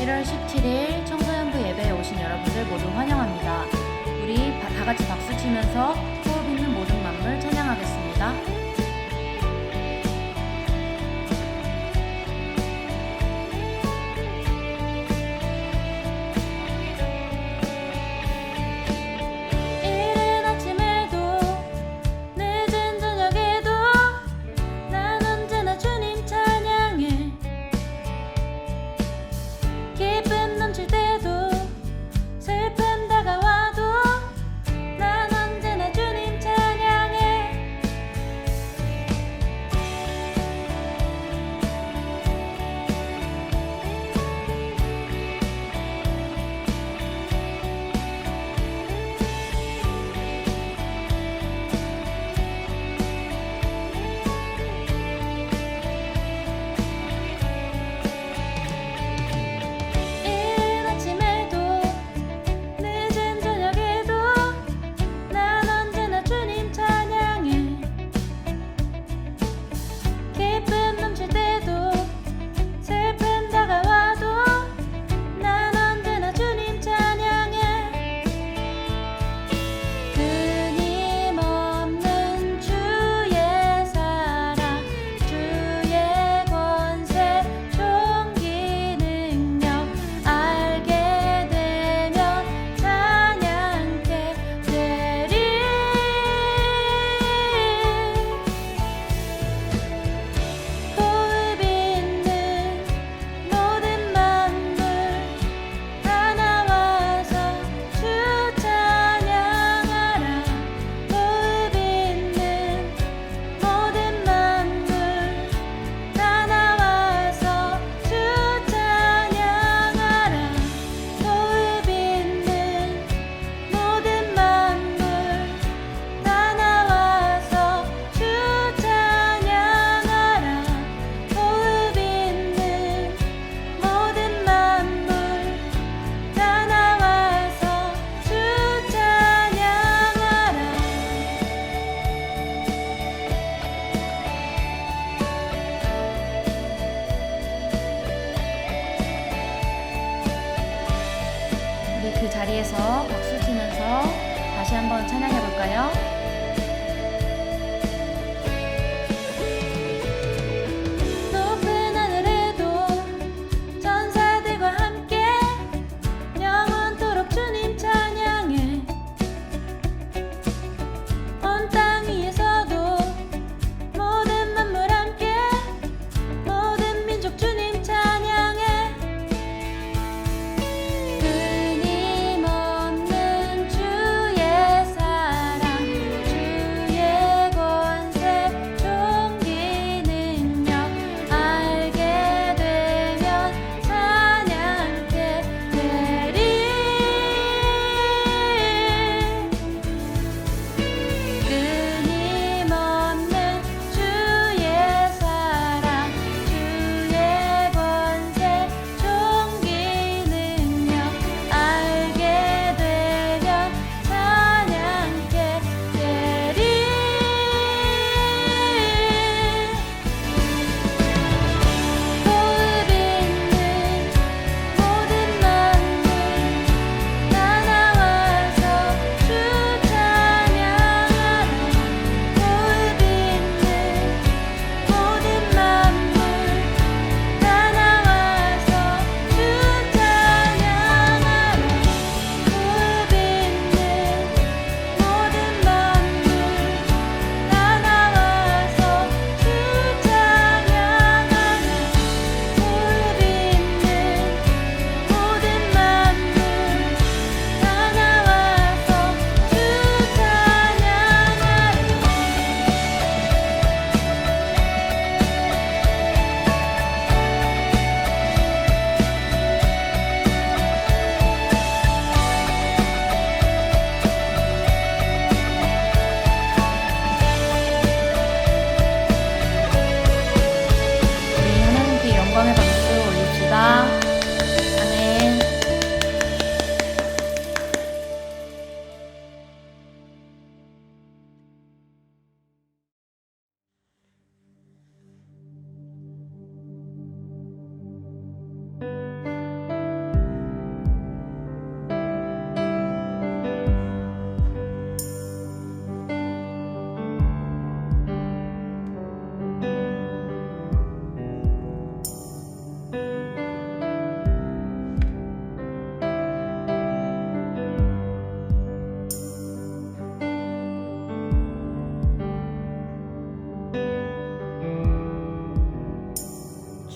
1월 17일 청소년부 예배에 오신 여러분들 모두 환영합니다. 우리 다 같이 박수 치면서 호흡 있는 모든 만물 찬양하겠습니다. 그 자리에서 박수 치면서 다시 한번 찬양해 볼까요?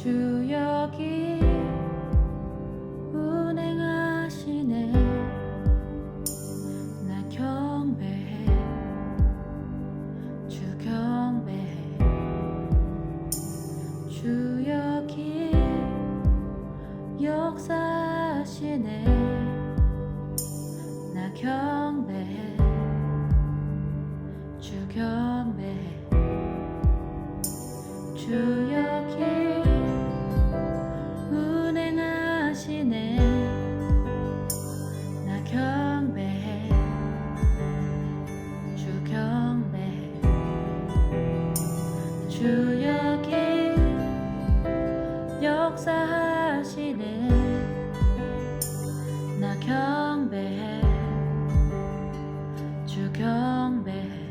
주 여기 운행하시네. 나 경배해. 주 경배해. 주 여기 역사하시네. 나 경배해. 주 경배해. 주 여기 운행하시네. 나 경배해. 주 경배해. 주 여기 역사하시네. 나 경배해. 주 경배해.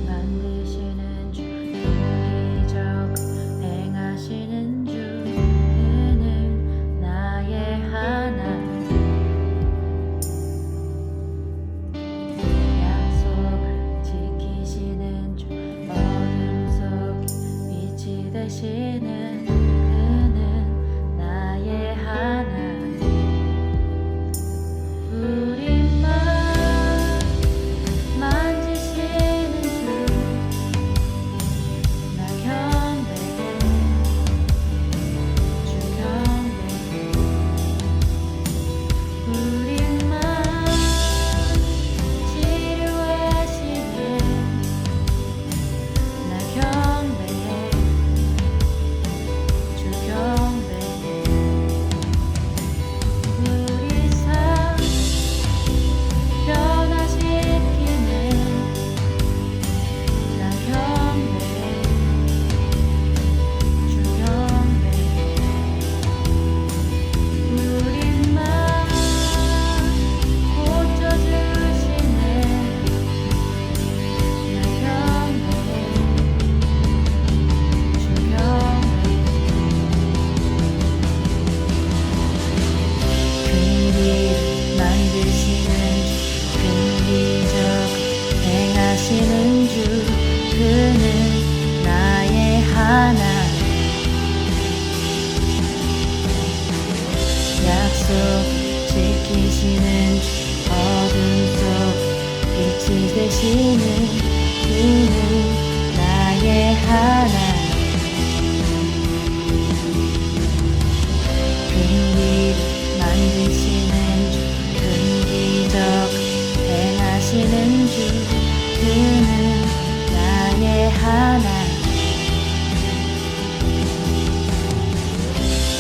만드시는 주, 기적 행하시는 주, 그는 나의 하나님. 약속 지키시는 주, 어둠 속 빛이 되시는 그는 나의 하나님. 우리만 만지시는 주, 나 경배해. 주 경배해. 우리만 치료하시네. 나 경배해. 주 경배해. 우리 삶 변화시키네. 나 경배해. 주 경배해. 우리만 고쳐주시네. 나 경배해. 주 경배해. 큰길 만드시는 주, 근기적 행하시는 주, 그는 나의 하나님. 약속 지키시는 주, 어둠 속 빛이 되시는 그는 나의 하나님. 큰길 만드시는 주, 근기적 행하시는 주, 그는 나의 하나님.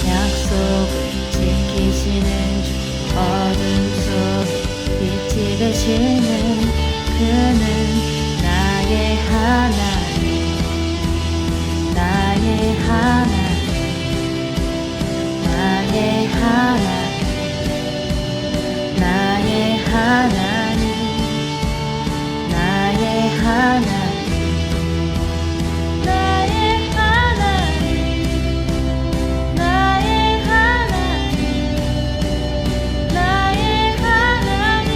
약속 지키시는 주, 어둠 속 빛이 되시는 그는 나의 하나님. 나의 하나님. 나의 하나님. 나의 하나님. 나의 하나님. 나의 하나님. 나의 하나님. 나의 하나님.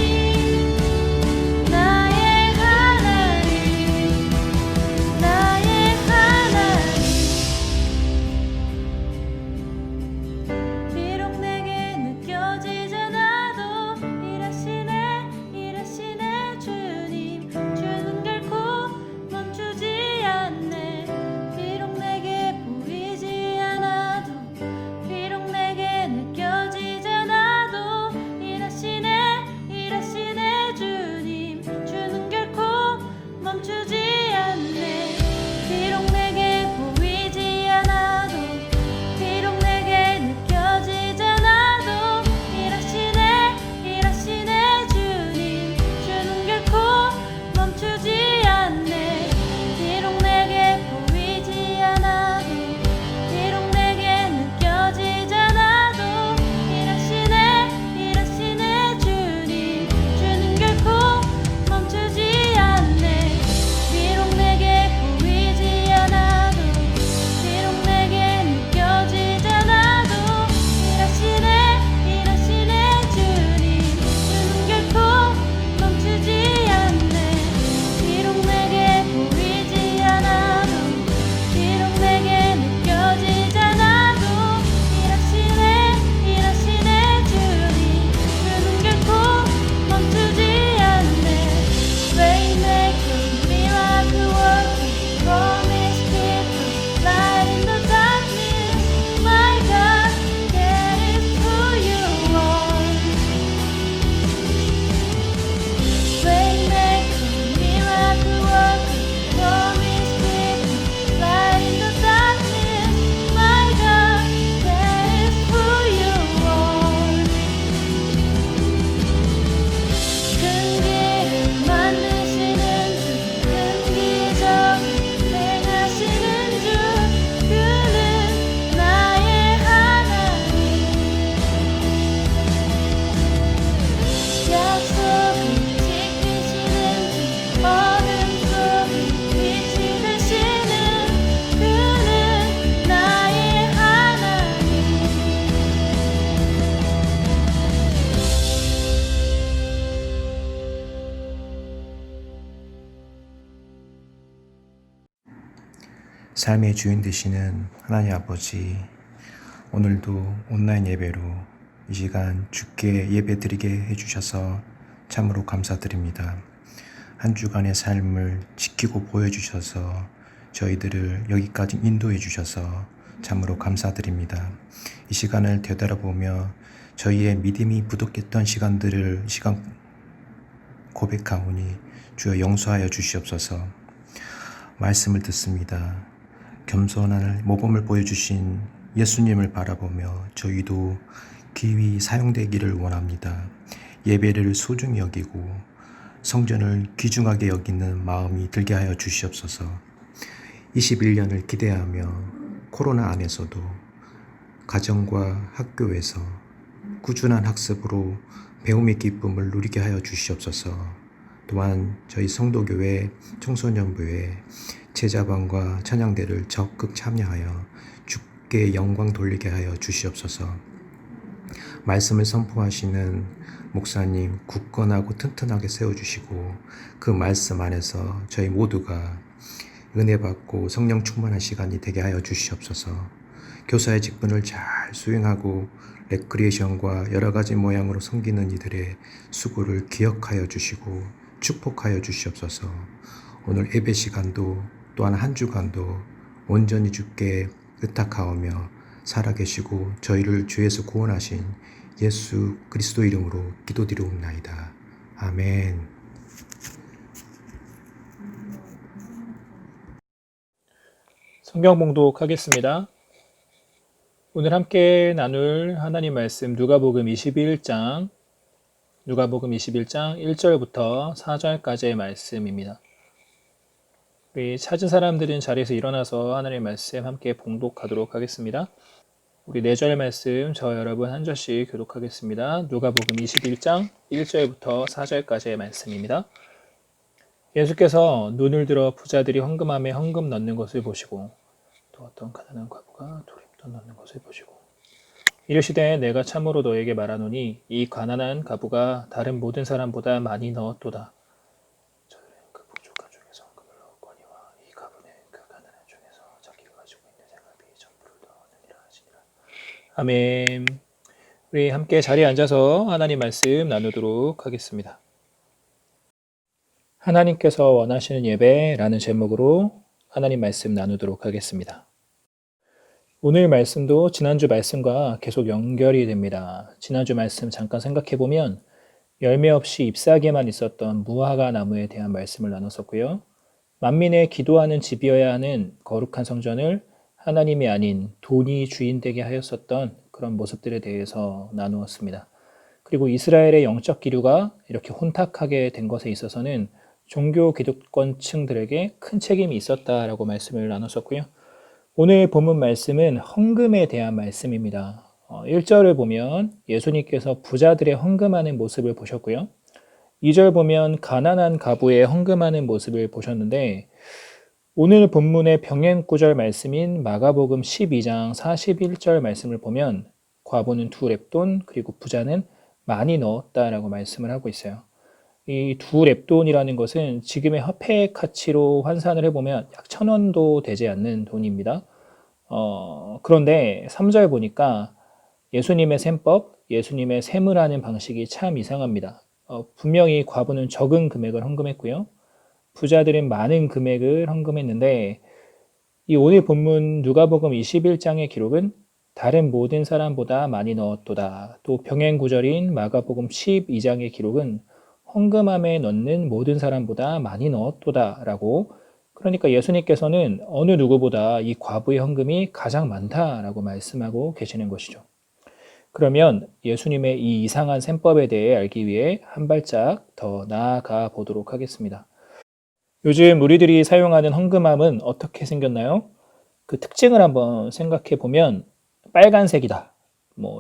나의 하나님. 나의 하나님. 비록 내게 느껴지지 않아도 일하시네. 일하시네 주님. 주는 결코 멈추지 않네. 비록 내게 보이지 않아도, 비록 내게 느껴지지 않아도 일하시네. 일하시네 주님. 주는 결코 멈추지 않네. 비록 내게 보이지 않아도, 비록 내게 느껴지지 않아도 일하시네. 일하시네 주님. 주는 결코 멈추지 않네. 비록 내게 보이지 않아도, 비록 내게 느껴지지 않아도 일하시네. 일하시네 주님. 주는 결코 멈추지 않네. 비록 내게 삶의 주인 되시는 하나님 아버지, 오늘도 온라인 예배로 이 시간 주께 예배 드리게 해주셔서 참으로 감사드립니다. 한 주간의 삶을 지키고 보여주셔서 저희들을 여기까지 인도해 주셔서 참으로 감사드립니다. 이 시간을 되돌아보며 저희의 믿음이 부족했던 시간 고백하오니 주여 용서하여 주시옵소서. 말씀을 듣습니다. 겸손한 모범을 보여주신 예수님을 바라보며 저희도 귀히 사용되기를 원합니다. 예배를 소중히 여기고 성전을 귀중하게 여기는 마음이 들게 하여 주시옵소서. 21년을 기대하며 코로나 안에서도 가정과 학교에서 꾸준한 학습으로 배움의 기쁨을 누리게 하여 주시옵소서. 또한 저희 성도교회 청소년부의 제자반과 찬양대를 적극 참여하여 주께 영광 돌리게 하여 주시옵소서. 말씀을 선포하시는 목사님 굳건하고 튼튼하게 세워주시고 그 말씀 안에서 저희 모두가 은혜 받고 성령 충만한 시간이 되게 하여 주시옵소서. 교사의 직분을 잘 수행하고 레크리에이션과 여러 가지 모양으로 섬기는 이들의 수고를 기억하여 주시고 축복하여 주시옵소서. 오늘 예배 시간도 또한 한 주간도 온전히 주께 의탁하오며 살아계시고 저희를 죄에서 구원하신 예수 그리스도 이름으로 기도드리옵나이다. 아멘. 성경 봉독하겠습니다. 오늘 함께 나눌 하나님 말씀 누가복음 21장 1절부터 4절까지의 말씀입니다. 우리 찾은 사람들은 자리에서 일어나서 하나님의 말씀 함께 봉독하도록 하겠습니다. 우리 4절 말씀 저 여러분 한 절씩 교독하겠습니다. 누가복음 21장 1절부터 4절까지의 말씀입니다. 예수께서 눈을 들어 부자들이 헌금함에 헌금 넣는 것을 보시고 또 어떤 가난한 과부가 도립돈 넣는 것을 보시고 이르시되 내가 참으로 너에게 말하노니 이 가난한 과부가 다른 모든 사람보다 많이 넣었도다. 저들은 그 부족한 중에서 헌금을 넣었거니와 이 과부는 그 가난한 중에서 자기가 가지고 있는 생활비 전부를 넣었느니라 하시니라. 아멘. 우리 함께 자리에 앉아서 하나님 말씀 나누도록 하겠습니다. 하나님께서 원하시는 예배라는 제목으로 하나님 말씀 나누도록 하겠습니다. 오늘 말씀도 지난주 말씀과 계속 연결이 됩니다. 지난주 말씀 잠깐 생각해보면 열매 없이 잎사귀에만 있었던 무화과 나무에 대한 말씀을 나눴었고요. 만민의 기도하는 집이어야 하는 거룩한 성전을 하나님이 아닌 돈이 주인 되게 하였었던 그런 모습들에 대해서 나누었습니다. 그리고 이스라엘의 영적 기류가 이렇게 혼탁하게 된 것에 있어서는 종교 기득권층들에게 큰 책임이 있었다라고 말씀을 나눴었고요. 오늘 본문 말씀은 헌금에 대한 말씀입니다. 1절을 보면 예수님께서 부자들의 헌금하는 모습을 보셨고요. 2절 보면 가난한 과부의 헌금하는 모습을 보셨는데 오늘 본문의 병행 구절 말씀인 마가복음 12장 41절 말씀을 보면 과부는 2렙돈 그리고 부자는 많이 넣었다라고 말씀을 하고 있어요. 이 2렙돈이라는 것은 지금의 화폐 가치로 환산을 해보면 약 1,000원도 되지 않는 돈입니다. 그런데 3절 보니까 예수님의 셈법, 예수님의 세무라는 방식이 참 이상합니다. 분명히 과부는 적은 금액을 헌금했고요. 부자들은 많은 금액을 헌금했는데 이 오늘 본문 누가복음 21장의 기록은 다른 모든 사람보다 많이 넣었도다. 또 병행 구절인 마가복음 12장의 기록은 헌금함에 넣는 모든 사람보다 많이 넣었도다 라고, 그러니까 예수님께서는 어느 누구보다 이 과부의 헌금이 가장 많다라고 말씀하고 계시는 것이죠. 그러면 예수님의 이 이상한 셈법에 대해 알기 위해 한 발짝 더 나아가 보도록 하겠습니다. 요즘 우리들이 사용하는 헌금함은 어떻게 생겼나요? 그 특징을 한번 생각해 보면 빨간색이다,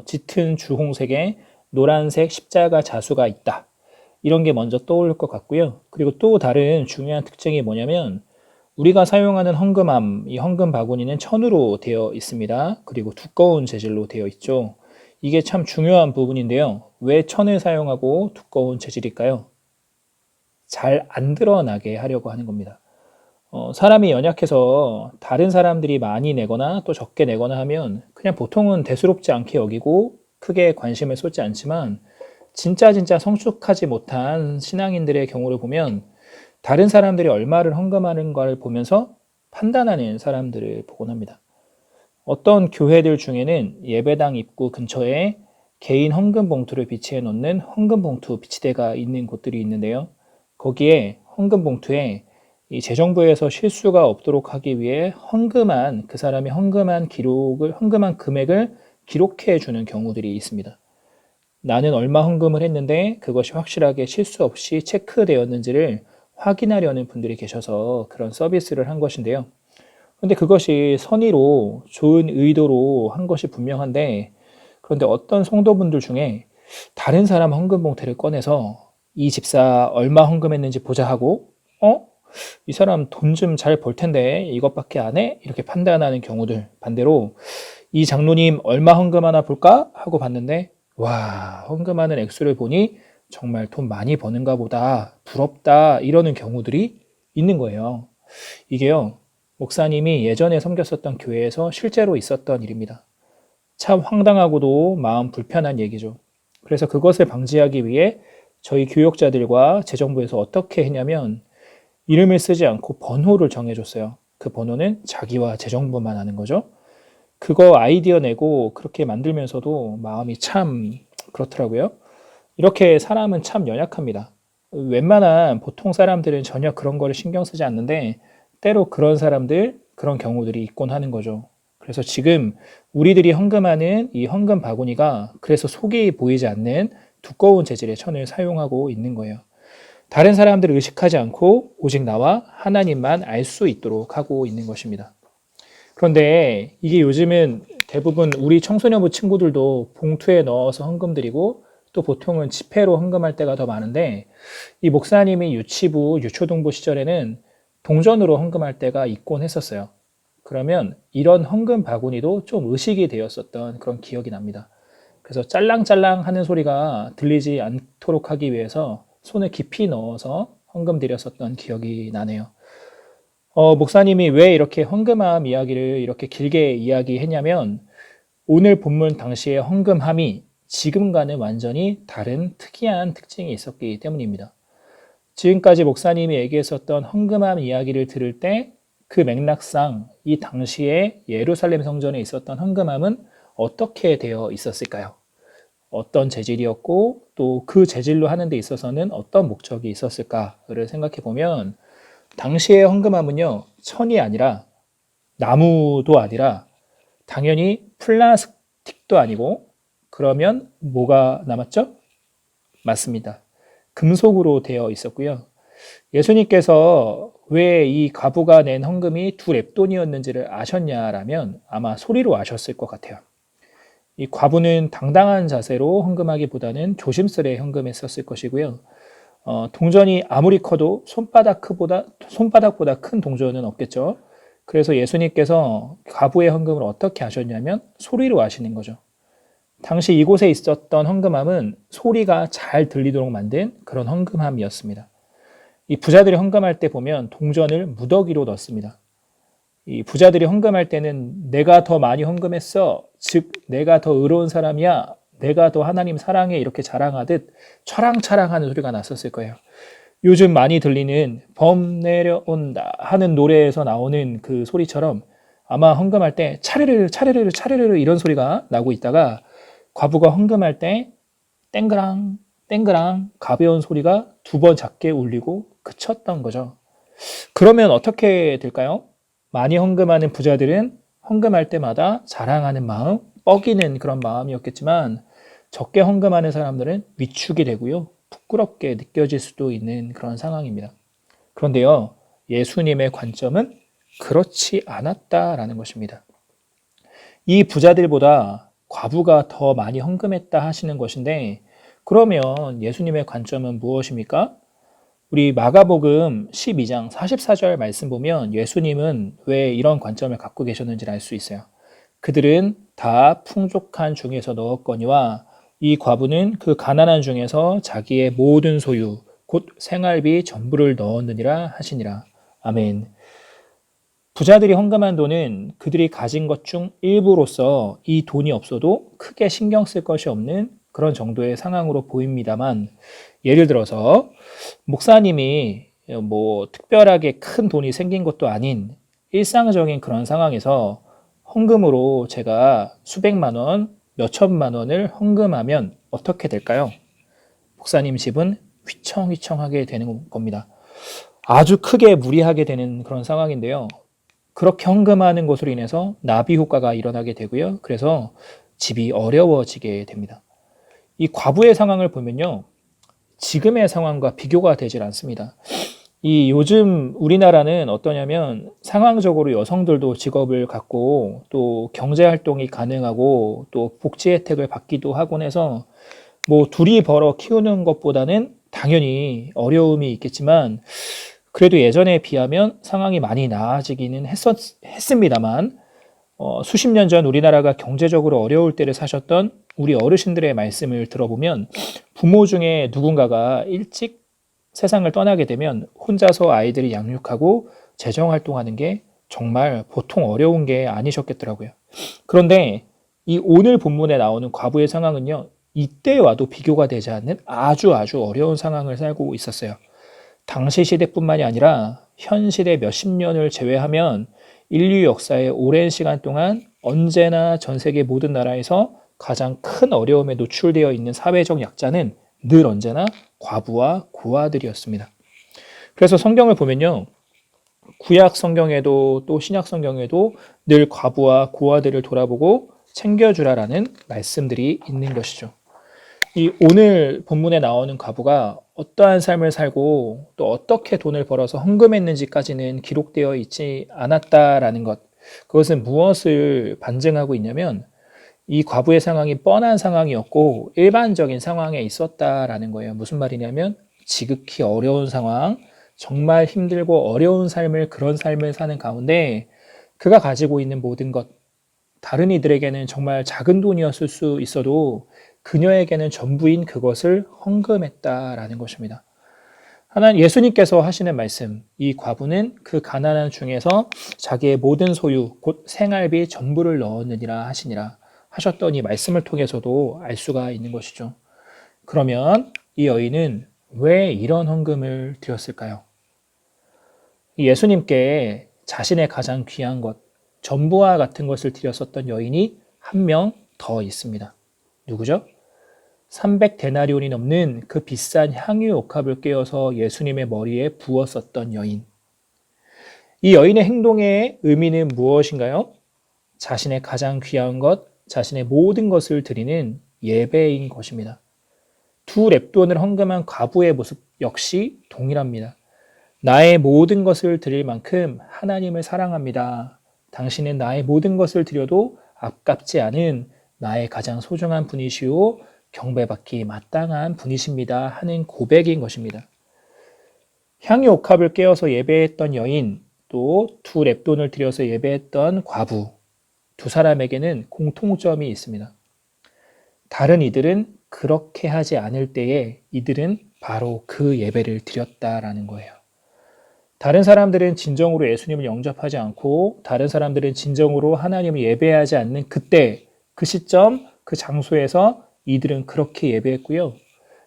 짙은 주홍색에 노란색 십자가 자수가 있다, 이런 게 먼저 떠오를 것 같고요. 그리고 또 다른 중요한 특징이 뭐냐면 우리가 사용하는 헌금함, 이 헌금 바구니는 천으로 되어 있습니다. 그리고 두꺼운 재질로 되어 있죠. 이게 참 중요한 부분인데요. 왜 천을 사용하고 두꺼운 재질일까요? 잘 안 드러나게 하려고 하는 겁니다. 사람이 연약해서 다른 사람들이 많이 내거나 또 적게 내거나 하면 그냥 보통은 대수롭지 않게 여기고 크게 관심을 쏟지 않지만 진짜 성숙하지 못한 신앙인들의 경우를 보면 다른 사람들이 얼마를 헌금하는가를 보면서 판단하는 사람들을 보곤 합니다. 어떤 교회들 중에는 예배당 입구 근처에 개인 헌금 봉투를 비치해 놓는 헌금 봉투 비치대가 있는 곳들이 있는데요. 거기에 헌금 봉투에 이 재정부에서 실수가 없도록 하기 위해 헌금한 그 사람이 헌금한 금액을 기록해 주는 경우들이 있습니다. 나는 얼마 헌금을 했는데 그것이 확실하게 실수 없이 체크되었는지를 확인하려는 분들이 계셔서 그런 서비스를 한 것인데요. 그런데 그것이 선의로 좋은 의도로 한 것이 분명한데 그런데 어떤 성도분들 중에 다른 사람 헌금 봉투를 꺼내서 이 집사 얼마 헌금했는지 보자 하고 이 사람 돈 좀 잘 벌 텐데 이것밖에 안 해? 이렇게 판단하는 경우들, 반대로 이 장로님 얼마 헌금하나 볼까? 하고 봤는데 와, 헌금하는 액수를 보니 정말 돈 많이 버는가 보다, 부럽다, 이러는 경우들이 있는 거예요. 이게요, 목사님이 예전에 섬겼었던 교회에서 실제로 있었던 일입니다. 참 황당하고도 마음 불편한 얘기죠. 그래서 그것을 방지하기 위해 저희 교역자들과 재정부에서 어떻게 했냐면 이름을 쓰지 않고 번호를 정해줬어요. 그 번호는 자기와 재정부만 아는 거죠. 그거 아이디어 내고 그렇게 만들면서도 마음이 참 그렇더라고요. 이렇게 사람은 참 연약합니다. 웬만한 보통 사람들은 전혀 그런 거를 신경 쓰지 않는데 때로 그런 사람들, 그런 경우들이 있곤 하는 거죠. 그래서 지금 우리들이 헌금하는 이 헌금 바구니가 그래서 속이 보이지 않는 두꺼운 재질의 천을 사용하고 있는 거예요. 다른 사람들을 의식하지 않고 오직 나와 하나님만 알 수 있도록 하고 있는 것입니다. 그런데 이게 요즘은 대부분 우리 청소년부 친구들도 봉투에 넣어서 헌금 드리고 또 보통은 지폐로 헌금할 때가 더 많은데 이 목사님이 유치부, 유초등부 시절에는 동전으로 헌금할 때가 있곤 했었어요. 그러면 이런 헌금 바구니도 좀 의식이 되었었던 그런 기억이 납니다. 그래서 짤랑짤랑 하는 소리가 들리지 않도록 하기 위해서 손을 깊이 넣어서 헌금 드렸었던 기억이 나네요. 목사님이 왜 이렇게 헌금함 이야기를 이렇게 길게 이야기했냐면 오늘 본문 당시의 헌금함이 지금과는 완전히 다른 특이한 특징이 있었기 때문입니다. 지금까지 목사님이 얘기했었던 헌금함 이야기를 들을 때 그 맥락상 이 당시에 예루살렘 성전에 있었던 헌금함은 어떻게 되어 있었을까요? 어떤 재질이었고 또 그 재질로 하는 데 있어서는 어떤 목적이 있었을까를 생각해 보면 당시의 헌금함은요, 천이 아니라 나무도 아니라 당연히 플라스틱도 아니고 그러면 뭐가 남았죠? 맞습니다. 금속으로 되어 있었고요. 예수님께서 왜 이 과부가 낸 헌금이 두 렙돈이었는지를 아셨냐라면 아마 소리로 아셨을 것 같아요. 이 과부는 당당한 자세로 헌금하기보다는 조심스레 헌금했었을 것이고요. 동전이 아무리 커도 손바닥보다 큰 동전은 없겠죠. 그래서 예수님께서 과부의 헌금을 어떻게 하셨냐면 소리로 하시는 거죠. 당시 이곳에 있었던 헌금함은 소리가 잘 들리도록 만든 그런 헌금함이었습니다. 이 부자들이 헌금할 때 보면 동전을 무더기로 넣습니다. 이 부자들이 헌금할 때는 내가 더 많이 헌금했어, 즉 내가 더 의로운 사람이야, 내가 더 하나님 사랑해 이렇게 자랑하듯 차랑차랑하는 소리가 났었을 거예요. 요즘 많이 들리는 범 내려온다 하는 노래에서 나오는 그 소리처럼 아마 헌금할 때 차르르 차르르 차르르 이런 소리가 나고 있다가 과부가 헌금할 때 땡그랑 땡그랑 가벼운 소리가 두 번 작게 울리고 그쳤던 거죠. 그러면 어떻게 될까요? 많이 헌금하는 부자들은 헌금할 때마다 자랑하는 마음, 뻐기는 그런 마음이었겠지만 적게 헌금하는 사람들은 위축이 되고요. 부끄럽게 느껴질 수도 있는 그런 상황입니다. 그런데요, 예수님의 관점은 그렇지 않았다라는 것입니다. 이 부자들보다 과부가 더 많이 헌금했다 하시는 것인데 그러면 예수님의 관점은 무엇입니까? 우리 마가복음 12장 44절 말씀 보면 예수님은 왜 이런 관점을 갖고 계셨는지를 알 수 있어요. 그들은 다 풍족한 중에서 넣었거니와 이 과부는 그 가난한 중에서 자기의 모든 소유 곧 생활비 전부를 넣었느니라 하시니라. 아멘. 부자들이 헌금한 돈은 그들이 가진 것 중 일부로서 이 돈이 없어도 크게 신경 쓸 것이 없는 그런 정도의 상황으로 보입니다만, 예를 들어서 목사님이 뭐 특별하게 큰 돈이 생긴 것도 아닌 일상적인 그런 상황에서 헌금으로 제가 수백만 원, 몇천만 원을 헌금하면 어떻게 될까요? 목사님 집은 휘청휘청하게 되는 겁니다. 아주 크게 무리하게 되는 그런 상황인데요. 그렇게 헌금하는 것으로 인해서 나비 효과가 일어나게 되고요. 그래서 집이 어려워지게 됩니다. 이 과부의 상황을 보면요, 지금의 상황과 비교가 되질 않습니다. 이 요즘 우리나라는 어떠냐면 상황적으로 여성들도 직업을 갖고 또 경제 활동이 가능하고 또 복지 혜택을 받기도 하곤 해서 뭐 둘이 벌어 키우는 것보다는 당연히 어려움이 있겠지만 그래도 예전에 비하면 상황이 많이 나아지기는 했습니다만, 수십 년 전 우리나라가 경제적으로 어려울 때를 사셨던 우리 어르신들의 말씀을 들어보면 부모 중에 누군가가 일찍 세상을 떠나게 되면 혼자서 아이들이 양육하고 재정활동하는 게 정말 보통 어려운 게 아니셨겠더라고요. 그런데 이 오늘 본문에 나오는 과부의 상황은요, 이때와도 비교가 되지 않는 아주 어려운 상황을 살고 있었어요. 당시 시대뿐만이 아니라 현 시대 몇십 년을 제외하면 인류 역사의 오랜 시간 동안 언제나 전 세계 모든 나라에서 가장 큰 어려움에 노출되어 있는 사회적 약자는 늘 언제나 과부와 고아들이었습니다. 그래서 성경을 보면요, 구약 성경에도 또 신약 성경에도 늘 과부와 고아들을 돌아보고 챙겨주라라는 말씀들이 있는 것이죠. 이 오늘 본문에 나오는 과부가 어떠한 삶을 살고 또 어떻게 돈을 벌어서 헌금했는지까지는 기록되어 있지 않았다라는 것, 그것은 무엇을 반증하고 있냐면 이 과부의 상황이 뻔한 상황이었고 일반적인 상황에 있었다라는 거예요. 무슨 말이냐면 지극히 어려운 상황, 정말 힘들고 어려운 그런 삶을 사는 가운데 그가 가지고 있는 모든 것, 다른 이들에게는 정말 작은 돈이었을 수 있어도 그녀에게는 전부인 그것을 헌금했다라는 것입니다. 하나님 예수님께서 하시는 말씀, 이 과부는 그 가난한 중에서 자기의 모든 소유 곧 생활비 전부를 넣었느니라 하시니라 하셨던 이 말씀을 통해서도 알 수가 있는 것이죠. 그러면 이 여인은 왜 이런 헌금을 드렸을까요? 예수님께 자신의 가장 귀한 것, 전부와 같은 것을 드렸었던 여인이 한 명 더 있습니다. 누구죠? 300데나리온이 넘는 그 비싼 향유 옥합을 깨어서 예수님의 머리에 부었었던 여인. 이 여인의 행동의 의미는 무엇인가요? 자신의 가장 귀한 것, 자신의 모든 것을 드리는 예배인 것입니다. 두 렙돈을 헌금한 과부의 모습 역시 동일합니다. 나의 모든 것을 드릴 만큼 하나님을 사랑합니다. 당신은 나의 모든 것을 드려도 아깝지 않은 나의 가장 소중한 분이시오, 경배받기 마땅한 분이십니다 하는 고백인 것입니다. 향유 옥합을 깨어서 예배했던 여인, 또 두 렙돈을 들여서 예배했던 과부, 두 사람에게는 공통점이 있습니다. 다른 이들은 그렇게 하지 않을 때에 이들은 바로 그 예배를 드렸다라는 거예요. 다른 사람들은 진정으로 예수님을 영접하지 않고 다른 사람들은 진정으로 하나님을 예배하지 않는 그때, 그 시점, 그 장소에서 이들은 그렇게 예배했고요.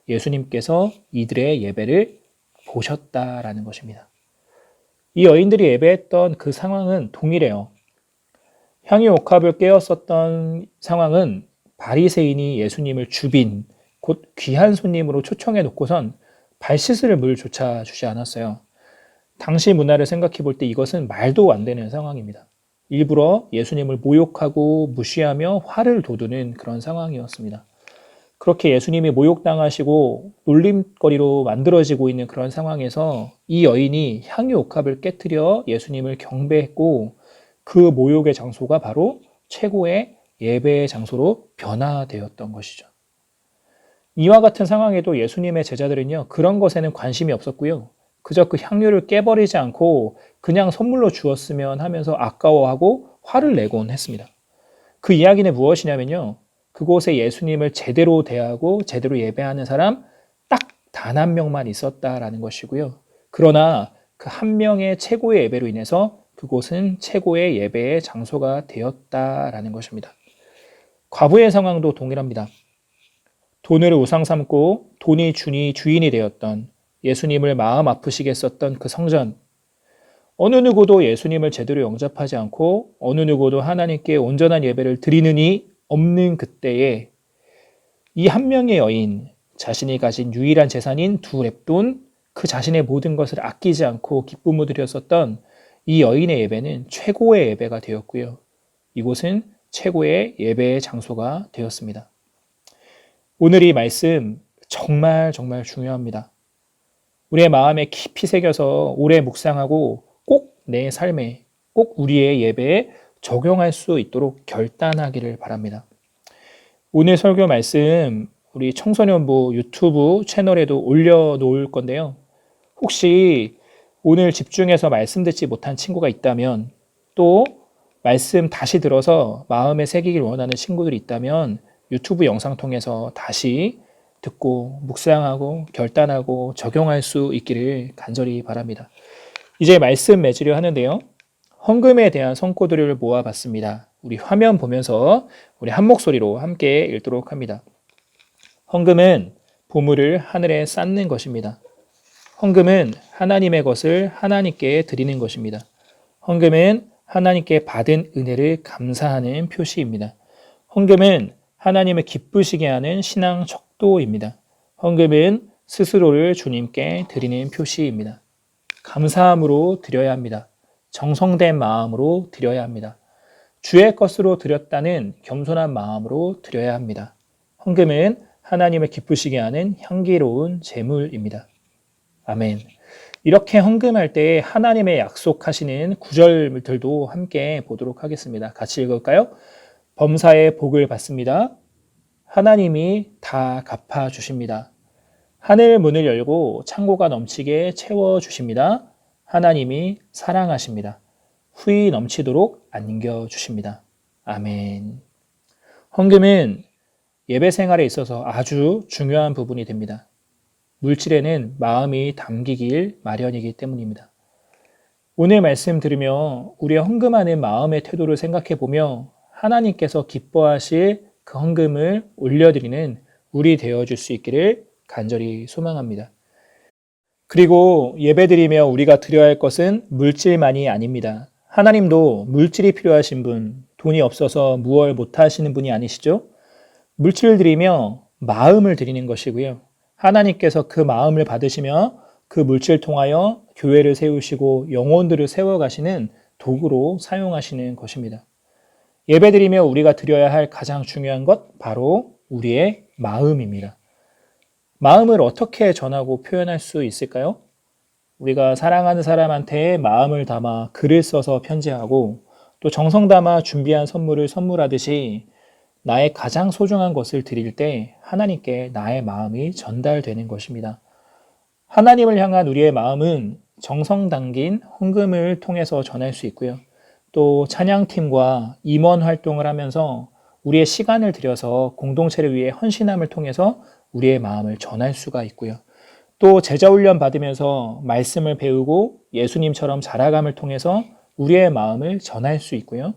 예수님께서 이들의 예배를 보셨다라는 것입니다. 이 여인들이 예배했던 그 상황은 동일해요. 향유 옥합을 깨었었던 상황은 바리새인이 예수님을 주빈, 곧 귀한 손님으로 초청해 놓고선 발 씻을 물조차 주지 않았어요. 당시 문화를 생각해 볼 때 이것은 말도 안 되는 상황입니다. 일부러 예수님을 모욕하고 무시하며 화를 돋우는 그런 상황이었습니다. 그렇게 예수님이 모욕당하시고 놀림거리로 만들어지고 있는 그런 상황에서 이 여인이 향유 옥합을 깨트려 예수님을 경배했고 그 모욕의 장소가 바로 최고의 예배의 장소로 변화되었던 것이죠. 이와 같은 상황에도 예수님의 제자들은요, 그런 것에는 관심이 없었고요. 그저 그 향유를 깨버리지 않고 그냥 선물로 주었으면 하면서 아까워하고 화를 내곤 했습니다. 그 이야기는 무엇이냐면요, 그곳에 예수님을 제대로 대하고 제대로 예배하는 사람 딱 단 한 명만 있었다라는 것이고요. 그러나 그 한 명의 최고의 예배로 인해서 그곳은 최고의 예배의 장소가 되었다라는 것입니다. 과부의 상황도 동일합니다. 돈을 우상 삼고 돈이 주인이 되었던 예수님을 마음 아프시게 했었던 그 성전, 어느 누구도 예수님을 제대로 영접하지 않고 어느 누구도 하나님께 온전한 예배를 드리느니 없는 그때에 이 한 명의 여인, 자신이 가진 유일한 재산인 2렙돈, 그 자신의 모든 것을 아끼지 않고 기쁨을 드렸었던 이 여인의 예배는 최고의 예배가 되었고요. 이곳은 최고의 예배의 장소가 되었습니다. 오늘 이 말씀 정말 중요합니다. 우리의 마음에 깊이 새겨서 오래 묵상하고 꼭 내 삶에, 꼭 우리의 예배에 적용할 수 있도록 결단하기를 바랍니다. 오늘 설교 말씀 우리 청소년부 유튜브 채널에도 올려놓을 건데요. 혹시 오늘 집중해서 말씀 듣지 못한 친구가 있다면, 또 말씀 다시 들어서 마음에 새기길 원하는 친구들이 있다면 유튜브 영상 통해서 다시 듣고 묵상하고 결단하고 적용할 수 있기를 간절히 바랍니다. 이제 말씀 맺으려 하는데요. 헌금에 대한 선고들을 모아봤습니다. 우리 화면 보면서 우리 한 목소리로 함께 읽도록 합니다. 헌금은 보물을 하늘에 쌓는 것입니다. 헌금은 하나님의 것을 하나님께 드리는 것입니다. 헌금은 하나님께 받은 은혜를 감사하는 표시입니다. 헌금은 하나님을 기쁘시게 하는 신앙 척도입니다. 헌금은 스스로를 주님께 드리는 표시입니다. 감사함으로 드려야 합니다. 정성된 마음으로 드려야 합니다. 주의 것으로 드렸다는 겸손한 마음으로 드려야 합니다. 헌금은 하나님을 기쁘시게 하는 향기로운 제물입니다. 아멘. 이렇게 헌금할 때 하나님의 약속하시는 구절들도 함께 보도록 하겠습니다. 같이 읽을까요? 범사의 복을 받습니다. 하나님이 다 갚아주십니다. 하늘 문을 열고 창고가 넘치게 채워주십니다. 하나님이 사랑하십니다. 후이 넘치도록 안겨주십니다. 아멘. 헌금은 예배 생활에 있어서 아주 중요한 부분이 됩니다. 물질에는 마음이 담기길 마련이기 때문입니다. 오늘 말씀 들으며 우리의 헌금하는 마음의 태도를 생각해 보며 하나님께서 기뻐하실 그 헌금을 올려드리는 우리 되어줄 수 있기를 간절히 소망합니다. 그리고 예배드리며 우리가 드려야 할 것은 물질만이 아닙니다. 하나님도 물질이 필요하신 분, 돈이 없어서 무얼 못하시는 분이 아니시죠? 물질을 드리며 마음을 드리는 것이고요. 하나님께서 그 마음을 받으시며 그 물질을 통하여 교회를 세우시고 영혼들을 세워가시는 도구로 사용하시는 것입니다. 예배드리며 우리가 드려야 할 가장 중요한 것, 바로 우리의 마음입니다. 마음을 어떻게 전하고 표현할 수 있을까요? 우리가 사랑하는 사람한테 마음을 담아 글을 써서 편지하고 또 정성 담아 준비한 선물을 선물하듯이 나의 가장 소중한 것을 드릴 때 하나님께 나의 마음이 전달되는 것입니다. 하나님을 향한 우리의 마음은 정성 담긴 헌금을 통해서 전할 수 있고요. 또 찬양팀과 임원 활동을 하면서 우리의 시간을 들여서 공동체를 위해 헌신함을 통해서 우리의 마음을 전할 수가 있고요. 또 제자훈련 받으면서 말씀을 배우고 예수님처럼 자라감을 통해서 우리의 마음을 전할 수 있고요.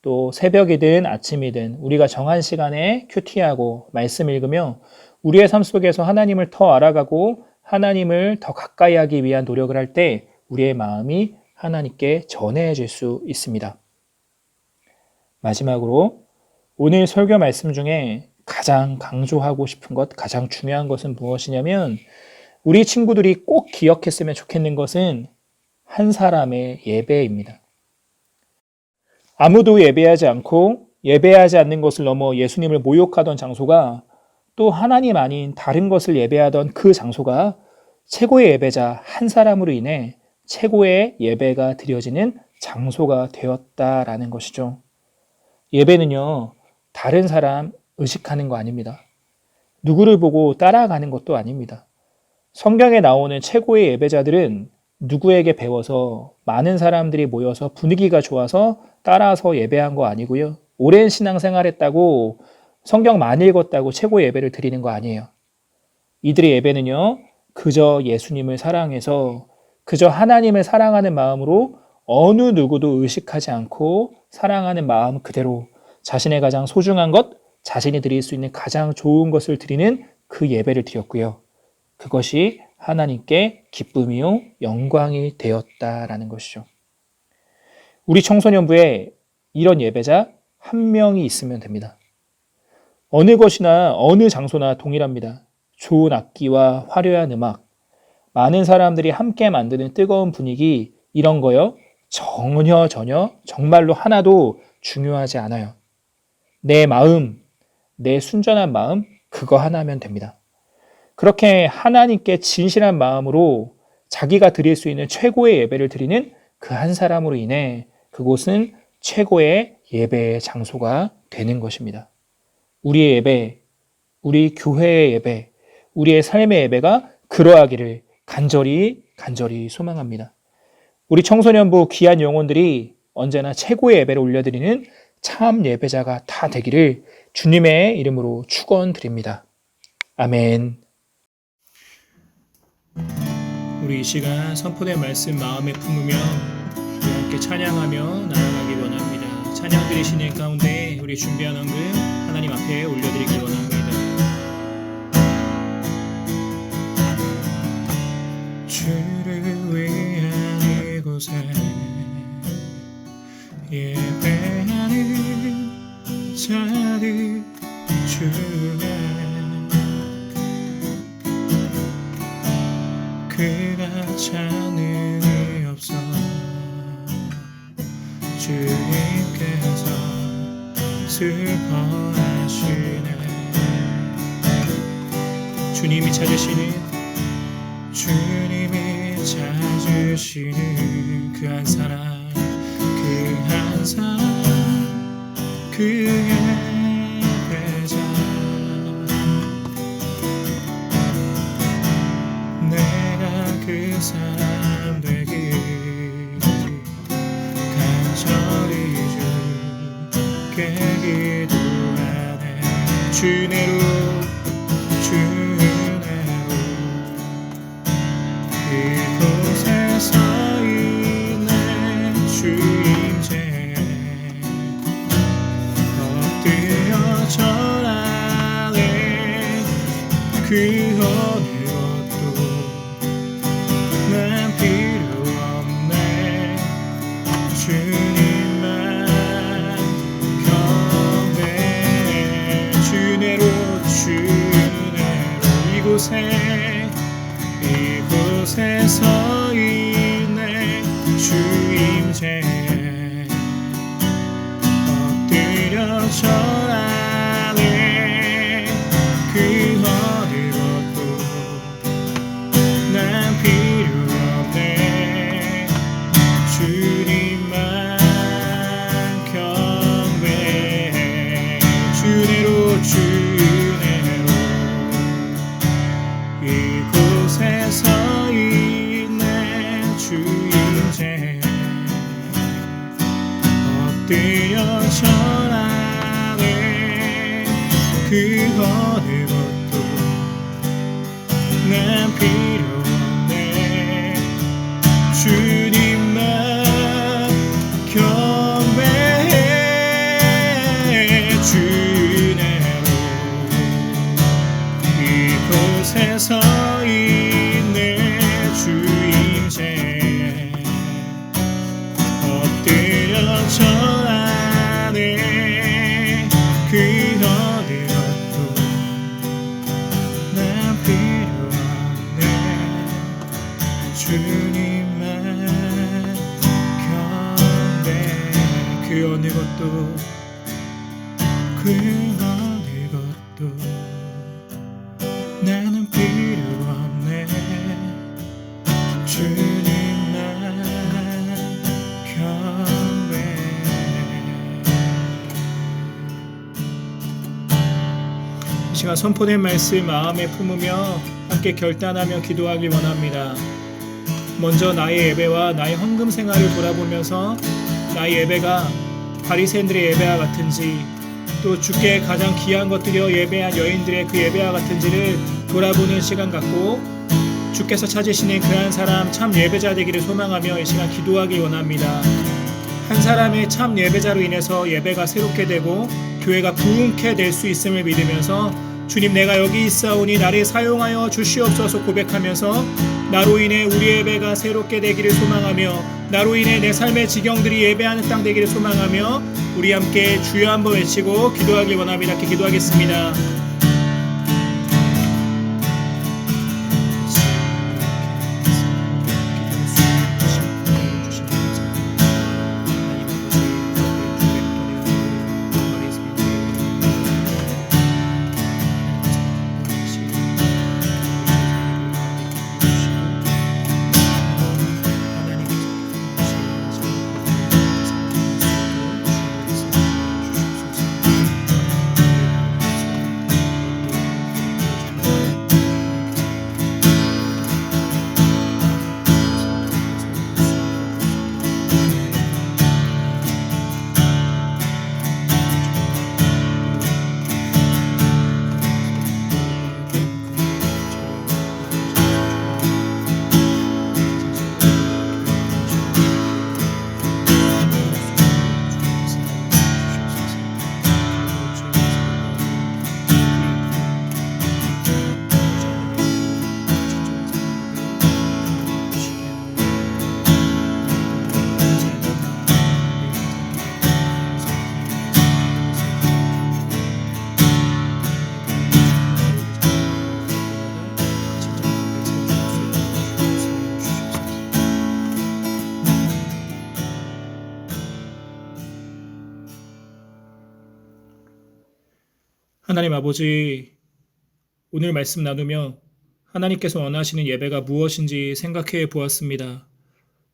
또 새벽이든 아침이든 우리가 정한 시간에 큐티하고 말씀 읽으며 우리의 삶 속에서 하나님을 더 알아가고 하나님을 더 가까이 하기 위한 노력을 할 때 우리의 마음이 하나님께 전해질 수 있습니다. 마지막으로 오늘 설교 말씀 중에 가장 강조하고 싶은 것, 가장 중요한 것은 무엇이냐면 우리 친구들이 꼭 기억했으면 좋겠는 것은 한 사람의 예배입니다. 아무도 예배하지 않고 예배하지 않는 것을 넘어 예수님을 모욕하던 장소가 또 하나님 아닌 다른 것을 예배하던 그 장소가 최고의 예배자 한 사람으로 인해 최고의 예배가 드려지는 장소가 되었다라는 것이죠. 예배는요, 다른 사람 의식하는 거 아닙니다. 누구를 보고 따라가는 것도 아닙니다. 성경에 나오는 최고의 예배자들은 누구에게 배워서 많은 사람들이 모여서 분위기가 좋아서 따라서 예배한 거 아니고요. 오랜 신앙생활했다고 성경 많이 읽었다고 최고의 예배를 드리는 거 아니에요. 이들의 예배는요, 그저 예수님을 사랑해서 그저 하나님을 사랑하는 마음으로 어느 누구도 의식하지 않고 사랑하는 마음 그대로 자신의 가장 소중한 것, 자신이 드릴 수 있는 가장 좋은 것을 드리는 그 예배를 드렸고요. 그것이 하나님께 기쁨이요 영광이 되었다라는 것이죠. 우리 청소년부에 이런 예배자 한 명이 있으면 됩니다. 어느 것이나 어느 장소나 동일합니다. 좋은 악기와 화려한 음악, 많은 사람들이 함께 만드는 뜨거운 분위기, 이런 거요 전혀 정말로 하나도 중요하지 않아요. 내 마음, 내 순전한 마음, 그거 하나면 됩니다. 그렇게 하나님께 진실한 마음으로 자기가 드릴 수 있는 최고의 예배를 드리는 그 한 사람으로 인해 그곳은 최고의 예배의 장소가 되는 것입니다. 우리의 예배, 우리 교회의 예배, 우리의 삶의 예배가 그러하기를 간절히 소망합니다. 우리 청소년부 귀한 영혼들이 언제나 최고의 예배를 올려드리는 참 예배자가 다 되기를 주님의 이름으로 축원드립니다. 아멘. 우리 이 시간 선포된 말씀 마음에 품으며 우리 함께 찬양하며 나아가기 원합니다. 찬양 드리시는 가운데 우리 준비한 헌금 하나님 앞에 올려드리기 원합니다. 주를 위한 이곳에 예배하는 자리 주가 그가 찾는 이 없어 주님께서 슬퍼하시네. 주님이 찾으시는 그 한 사람 그의 예배자 내가 그 사람 되길 간절히 주께 기도하네. 주내로 이곳에 서 있네. 주임제 엎드려 절하네. 그 어느 것도 난 필요 없네. 주님만 경배해. 주내로 이곳에 서 있네. 주임제에 엎드려 절하네. 그 어느 것도 난 필요 없네. 주님만 경배해. 주내로 이곳에 서 있네. 주임제 엎드려 절하네. 그 어느 것도 난 필요 없네. 주님만 경배해. 주내로 이곳에 서 있네. 주임제에 엎드려 절하네. 그 어느 것도 난 필요 없네. 주님만 경배해. 그 어느 것도 나는 필요 없네. 주님만 경배해. 이 시간 선포된 말씀 마음에 품으며 함께 결단하며 기도하길 원합니다. 먼저 나의 예배와 나의 헌금 생활을 돌아보면서 나의 예배가 바리새인들의 예배와 같은지, 또 주께 가장 귀한 것들이여 예배한 여인들의 그 예배와 같은지를 돌아보는 시간 갖고 주께서 찾으시는 그 한 사람 참 예배자 되기를 소망하며 이 시간 기도하길 원합니다. 한 사람의 참 예배자로 인해서 예배가 새롭게 되고 교회가 부흥케 될 수 있음을 믿으면서 주님, 내가 여기 있사오니 나를 사용하여 주시옵소서 고백하면서 나로 인해 우리 예배가 새롭게 되기를 소망하며 나로 인해 내 삶의 지경들이 예배하는 땅 되기를 소망하며 우리 함께 주여 한번 외치고 기도하길 원합니다. 이렇게 기도하겠습니다. 하나님 아버지, 오늘 말씀 나누며 하나님께서 원하시는 예배가 무엇인지 생각해 보았습니다.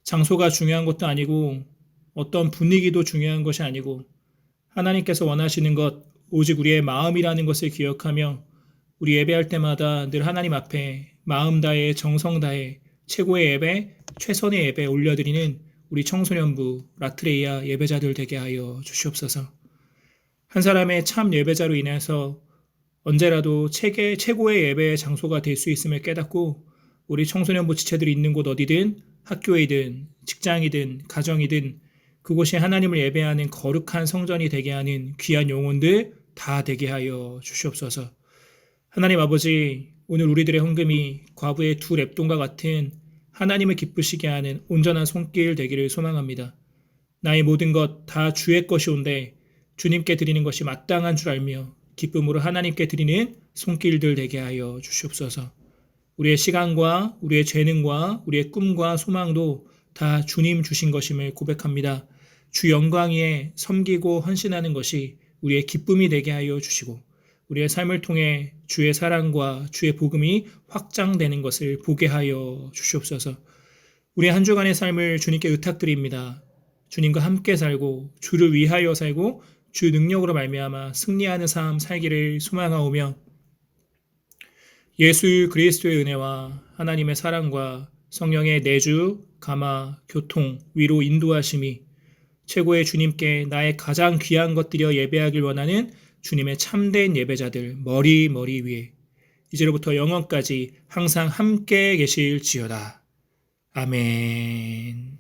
장소가 중요한 것도 아니고 어떤 분위기도 중요한 것이 아니고 하나님께서 원하시는 것 오직 우리의 마음이라는 것을 기억하며 우리 예배할 때마다 늘 하나님 앞에 마음 다해 정성 다해 최고의 예배, 최선의 예배 올려드리는 우리 청소년부 라트레이아 예배자들 되게 하여 주시옵소서. 한 사람의 참 예배자로 인해서 언제라도 최고의 예배의 장소가 될 수 있음을 깨닫고 우리 청소년부 지체들이 있는 곳 어디든 학교이든 직장이든 가정이든 그곳이 하나님을 예배하는 거룩한 성전이 되게 하는 귀한 영혼들 다 되게 하여 주시옵소서. 하나님 아버지, 오늘 우리들의 헌금이 과부의 두 랩돈과 같은 하나님을 기쁘시게 하는 온전한 손길 되기를 소망합니다. 나의 모든 것 다 주의 것이온데 주님께 드리는 것이 마땅한 줄 알며 기쁨으로 하나님께 드리는 손길들 되게 하여 주시옵소서. 우리의 시간과 우리의 재능과 우리의 꿈과 소망도 다 주님 주신 것임을 고백합니다. 주 영광 위에 섬기고 헌신하는 것이 우리의 기쁨이 되게 하여 주시고 우리의 삶을 통해 주의 사랑과 주의 복음이 확장되는 것을 보게 하여 주시옵소서. 우리의 한 주간의 삶을 주님께 의탁드립니다. 주님과 함께 살고 주를 위하여 살고 주 능력으로 말미암아 승리하는 삶 살기를 소망하오며 예수 그리스도의 은혜와 하나님의 사랑과 성령의 내주, 감화, 교통, 위로 인도하심이 최고의 주님께 나의 가장 귀한 것들이여 예배하길 원하는 주님의 참된 예배자들 머리 위에 이제로부터 영원까지 항상 함께 계실지어다. 아멘.